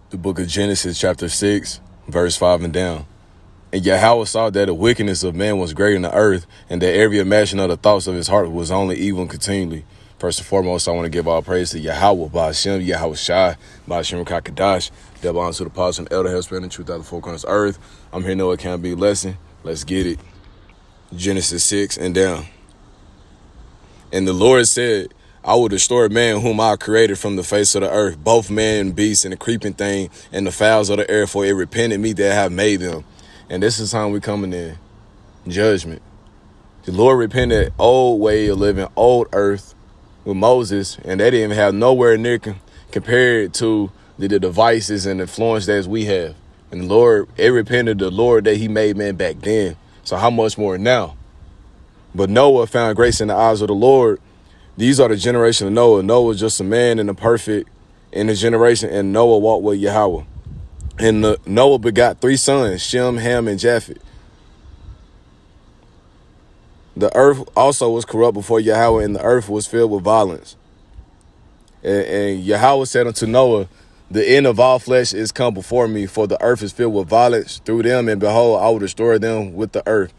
The book of Genesis, chapter 6, verse 5 and down. And Yahweh saw that the wickedness of man was great in the earth, and that every imagination of the thoughts of his heart was only evil and continually. First and foremost, I want to give all praise to Yahweh, Ba'ashem, Yahweh Shai, Ba'ashem Kakadash, double honor to the apostles and elder, husband, and truth out of the four corners of earth. I'm here to know it can't be a lesson. Let's get it. Genesis 6 and down. And the Lord said, I will destroy man whom I created from the face of the earth, both man and beast and the creeping thing and the fowls of the air, for it repented me that I have made them. And this is how we coming in judgment. The Lord repented old way of living, old earth with Moses, and they didn't have nowhere near compared to the devices and influence that we have. And the Lord, it repented the Lord that he made man back then. So how much more now? But Noah found grace in the eyes of the Lord. These are the generation of Noah. Noah was just a man and a perfect in his generation, and Noah walked with Yahweh. And Noah begot 3 sons, Shem, Ham, and Japheth. The earth also was corrupt before Yahweh, and the earth was filled with violence. And Yahweh said unto Noah, the end of all flesh is come before me, for the earth is filled with violence through them, and behold, I will destroy them with the earth.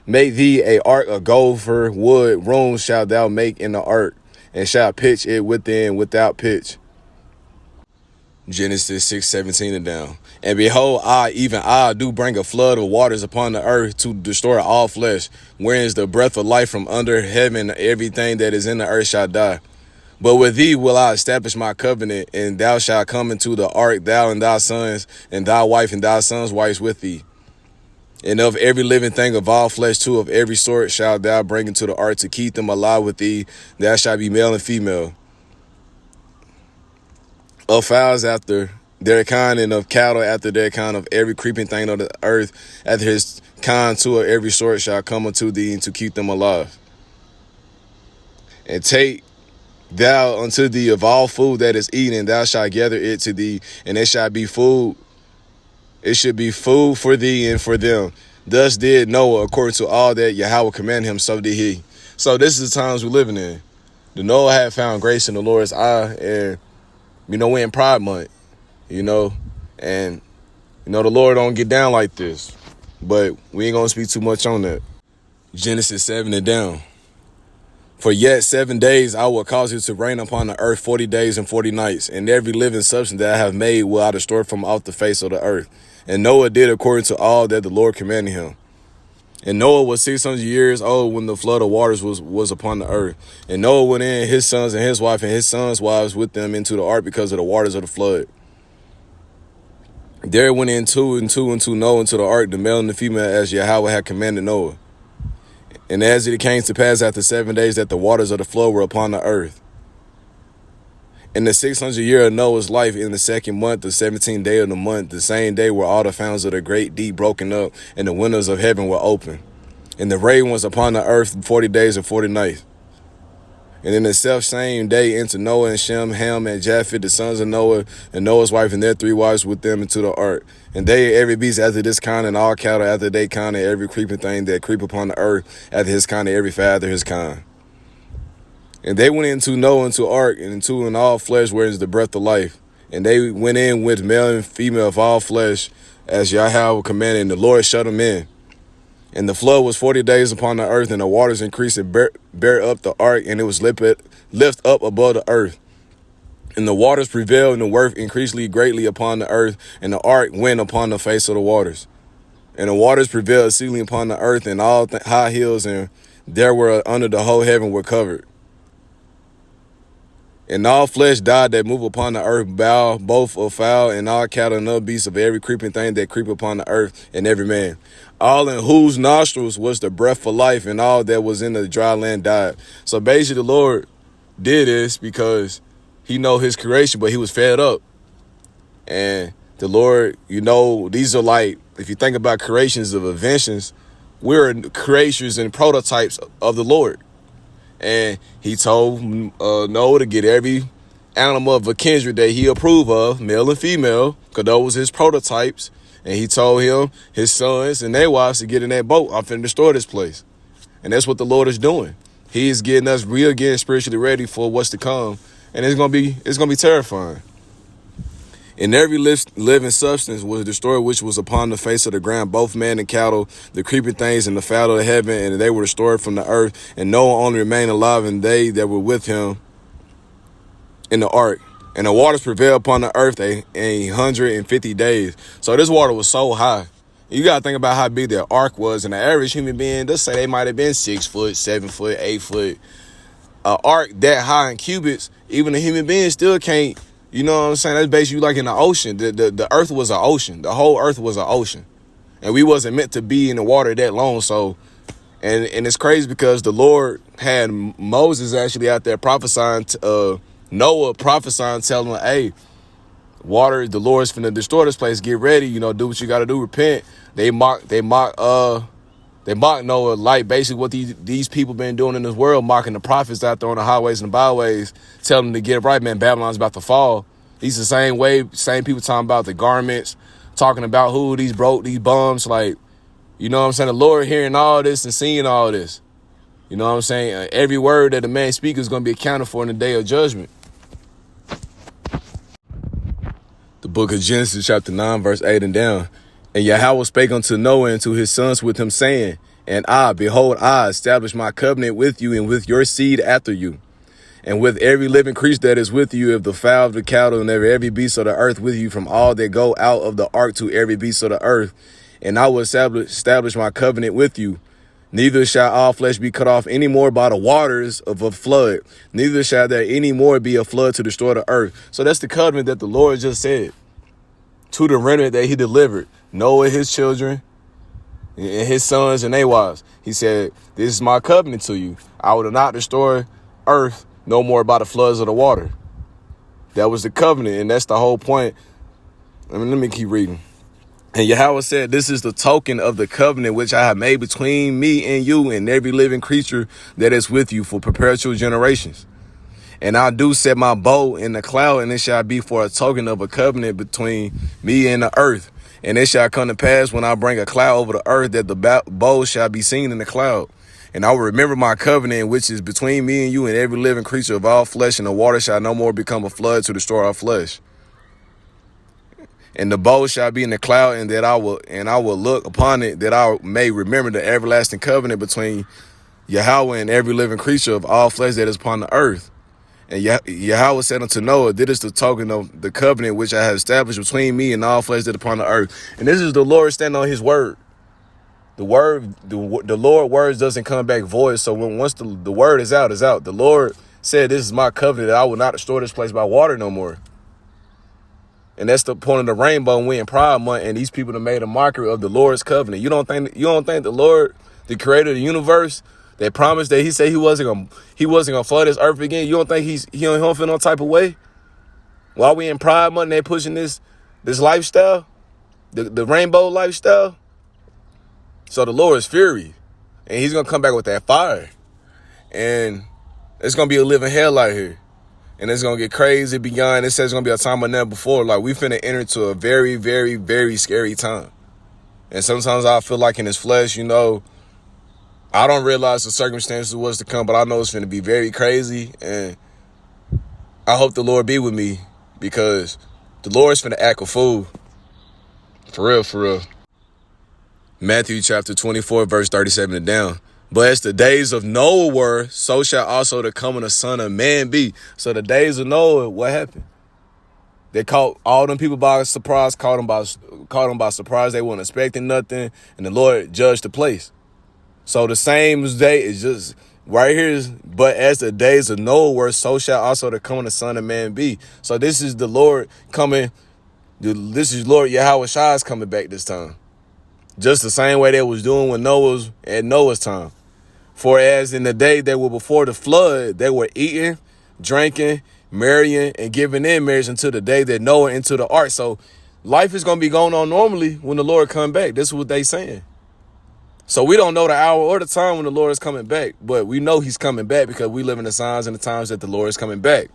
Make thee a ark of gopher wood, rooms shalt thou make in the ark, and shalt pitch it within without pitch. Genesis 6:17 and down. And behold, I, even I, do bring a flood of waters upon the earth to destroy all flesh, wherein is the breath of life from under heaven, everything that is in the earth shall die. But with thee will I establish my covenant, and thou shalt come into the ark, thou and thy sons, and thy wife and thy sons' wives with thee. And of every living thing of all flesh, too, of every sort shalt thou bring into the ark to keep them alive with thee. Thou shalt be male and female. Of fowls after their kind, and of cattle after their kind, of every creeping thing of the earth after his kind, too, of every sort shall come unto thee, and to keep them alive. And take thou unto thee of all food that is eaten, and thou shalt gather it to thee, and it shall be food. It should be food for thee and for them. Thus did Noah, according to all that Yahweh commanded him, so did he. So this is the times we're living in. The Noah had found grace in the Lord's eye, and, we're in Pride Month, and, the Lord don't get down like this. But we ain't going to speak too much on that. Genesis 7 and down. For yet 7 days I will cause you to reign upon the earth 40 days and 40 nights, and every living substance that I have made will I destroy from off the face of the earth. And Noah did according to all that the Lord commanded him. And Noah was 600 years old when the flood of waters was upon the earth. And Noah went in, his sons and his wife and his sons' wives with them into the ark because of the waters of the flood. There went in two and two Noah into the ark, the male and the female, as Yahweh had commanded Noah. And as it came to pass after 7 days that the waters of the flood were upon the earth. In the 600th year of Noah's life, in the 2nd month, the 17th day of the month, the same day were all the fountains of the great deep broken up, and the windows of heaven were open. And the rain was upon the earth 40 days and 40 nights. And in the self-same day entered Noah and Shem, Ham, and Japheth, the sons of Noah, and Noah's wife and their 3 wives with them into the ark. And they, every beast after this kind, and all cattle after they kind, and every creeping thing that creep upon the earth after his kind, and every fowl after his kind. And they went into Noah into ark, and into in all flesh where is the breath of life. And they went in with male and female of all flesh, as Yahweh commanded, and the Lord shut them in. And the flood was 40 days upon the earth, and the waters increased and bare up the ark, and it was lift up above the earth. And the waters prevailed, and the work increased greatly upon the earth, and the ark went upon the face of the waters. And the waters prevailed exceedingly upon the earth, and all high hills, and there were under the whole heaven were covered. And all flesh died that move upon the earth, both of fowl and all cattle and other beasts of every creeping thing that creep upon the earth, and every man. All in whose nostrils was the breath of life, and all that was in the dry land died. So basically the Lord did this because he know his creation, but he was fed up. And the Lord, these are like, if you think about creations of inventions, we're creations and prototypes of the Lord. And he told Noah to get every animal of a kindred that he approved of, male and female, because those was his prototypes. And he told him, his sons and their wives, to get in that boat. I'm finna destroy this place. And that's what the Lord is doing. He is getting us getting spiritually ready for what's to come. And it's gonna be terrifying. And every living substance was destroyed, which was upon the face of the ground, both man and cattle, the creeping things and the fowl of heaven, and they were destroyed from the earth. And Noah only remained alive, and they that were with him in the ark. And the waters prevailed upon the earth 150 days. So this water was so high. You got to think about how big the ark was. And the average human being, let's say they might have been 6 foot, 7 foot, 8 foot. An ark that high in cubits, even a human being still can't. You know what I'm saying? That's basically like in the ocean. The earth was an ocean. The whole earth was an ocean. And we wasn't meant to be in the water that long. So, and it's crazy because the Lord had Moses actually out there prophesying, Noah prophesying, telling him, hey, water, the Lord's finna destroy this place. Get ready. You know, do what you got to do. Repent. They mock Noah, like basically what these people been doing in this world, mocking the prophets out there on the highways and byways, telling them to get it right, man. Babylon's about to fall. These the same people talking about the garments, talking about who these broke, these bums, like, you know what I'm saying? The Lord hearing all this and seeing all this. You know what I'm saying? Every word that a man speaks is going to be accounted for in the day of judgment. The book of Genesis, chapter 9, verse 8 and down. And Yahweh spake unto Noah and to his sons with him, saying, and behold, I establish my covenant with you and with your seed after you, and with every living creature that is with you, of the fowl, of the cattle, and every beast of the earth with you, from all that go out of the ark to every beast of the earth. And I will establish my covenant with you. Neither shall all flesh be cut off any more by the waters of a flood. Neither shall there any more be a flood to destroy the earth. So that's the covenant that the Lord just said to the remnant that he delivered. Noah, his children, and his sons and their wives. He said, this is my covenant to you. I will not destroy earth no more by the floods of the water. That was the covenant, and that's the whole point. Let me keep reading. And Yahweh said, this is the token of the covenant which I have made between me and you and every living creature that is with you for perpetual generations. And I do set my bow in the cloud, and it shall be for a token of a covenant between me and the earth. And it shall come to pass when I bring a cloud over the earth that the bow shall be seen in the cloud. And I will remember my covenant, which is between me and you and every living creature of all flesh, and the water shall no more become a flood to destroy our flesh. And the bow shall be in the cloud, and I will look upon it, that I may remember the everlasting covenant between Yahweh and every living creature of all flesh that is upon the earth. And Yahweh said unto Noah, this is the token of the covenant which I have established between me and all flesh that upon the earth. And this is the Lord standing on his word. The Lord words doesn't come back void. So once the word is out, the Lord said, this is my covenant, that I will not destroy this place by water no more. And that's the point of the rainbow. And we in Pride Month, and these people have made a mockery of the Lord's covenant. You don't think the Lord, the creator of the universe, that promised that he said he wasn't gonna flood this earth again? You don't think he don't feel no type of way? While we in Pride Month, they pushing this lifestyle, the rainbow lifestyle. So the Lord is fury, and he's gonna come back with that fire, and it's gonna be a living hell out here, and it's gonna get crazy beyond. It says it's gonna be a time of never before. Like, we finna enter into a very, very, very scary time. And sometimes I feel like in his flesh, you know, I don't realize the circumstances was to come, but I know it's going to be very crazy. And I hope the Lord be with me, because the Lord's going to act a fool. For real, for real. Matthew chapter 24, verse 37 and down. But as the days of Noah were, so shall also the coming of the Son of Man be. So the days of Noah, what happened? They caught all them people by surprise, caught them by surprise. They weren't expecting nothing, and the Lord judged the place. So the same day is just right here. But as the days of Noah were, so shall also the coming of the Son of Man be. So this is the Lord coming. This is Lord Yahweh Shai is coming back this time. Just the same way they was doing when Noah's time. For as in the day that were before the flood, they were eating, drinking, marrying, and giving in marriage until the day that Noah into the ark. So life is going to be going on normally when the Lord come back. This is what they saying. So we don't know the hour or the time when the Lord is coming back, but we know he's coming back because we live in the signs and the times that the Lord is coming back.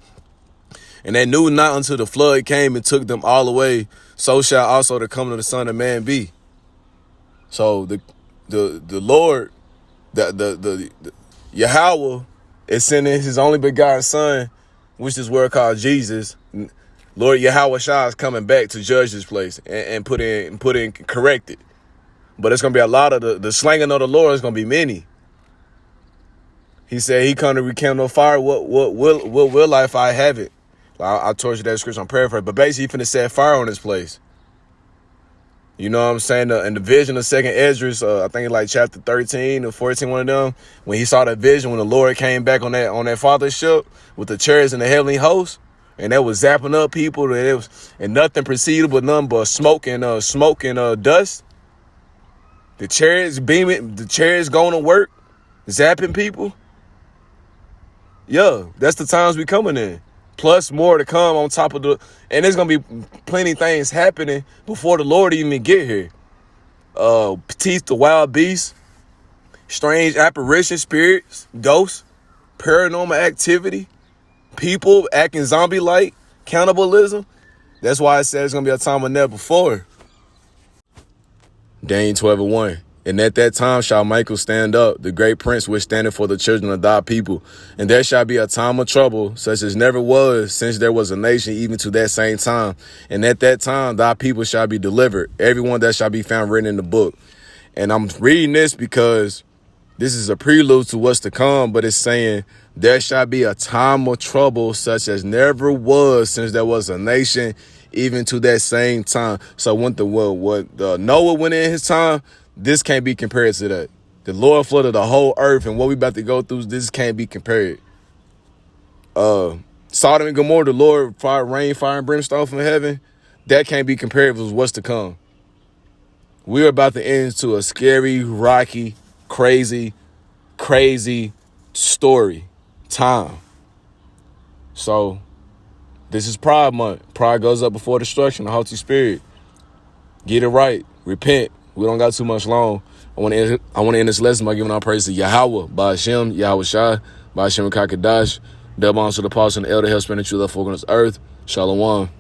And they knew not until the flood came and took them all away, so shall also the coming of the Son of Man be. So the Lord, the Yahweh is sending his only begotten Son, which is word called Jesus, Lord Yahweh Shah is coming back to judge this place and correct it. But it's going to be a lot of the slanging of the Lord is going to be many. He said he come to rekindle fire. What will life I have it? I tortured that scripture. I'm paraphrasing. But basically, he finna set fire on this place. You know what I'm saying? In the vision of second Esdras, I think it's like chapter 13 or 14, one of them, when he saw that vision, when the Lord came back on that father's ship with the chariots and the heavenly host, and that was zapping up people, and nothing proceeded but nothing but smoke and dust. The chariots beaming, the chariots going to work, zapping people. Yeah, that's the times we coming in. Plus more to come on top of and there's going to be plenty of things happening before the Lord even get here. Teeth the wild beasts, strange apparition spirits, ghosts, paranormal activity, people acting zombie-like, cannibalism. That's why I said it's going to be a time of never before. Daniel 12:1. And at that time shall Michael stand up, the great prince which standeth for the children of thy people. And there shall be a time of trouble, such as never was since there was a nation, even to that same time. And at that time thy people shall be delivered, everyone that shall be found written in the book. And I'm reading this because this is a prelude to what's to come, but it's saying there shall be a time of trouble, such as never was since there was a nation, even to that same time. So when Noah went in his time, this can't be compared to that. The Lord flooded the whole earth, and what we about to go through, this can't be compared. Sodom and Gomorrah, the Lord rain, fire, and brimstone from heaven, that can't be compared with what's to come. We're about to enter into a scary, rocky, crazy story, time. So this is Pride Month. Pride goes up before destruction, the Holy Spirit. Get it right. Repent. We don't got too much long. I want to end this lesson by giving our praise to Yahweh, by Hashem, Yahweh Shai, by Hashem Kakadash. Double honors to the apostle and the elder, help spread the truth of folk on this earth. Shalom.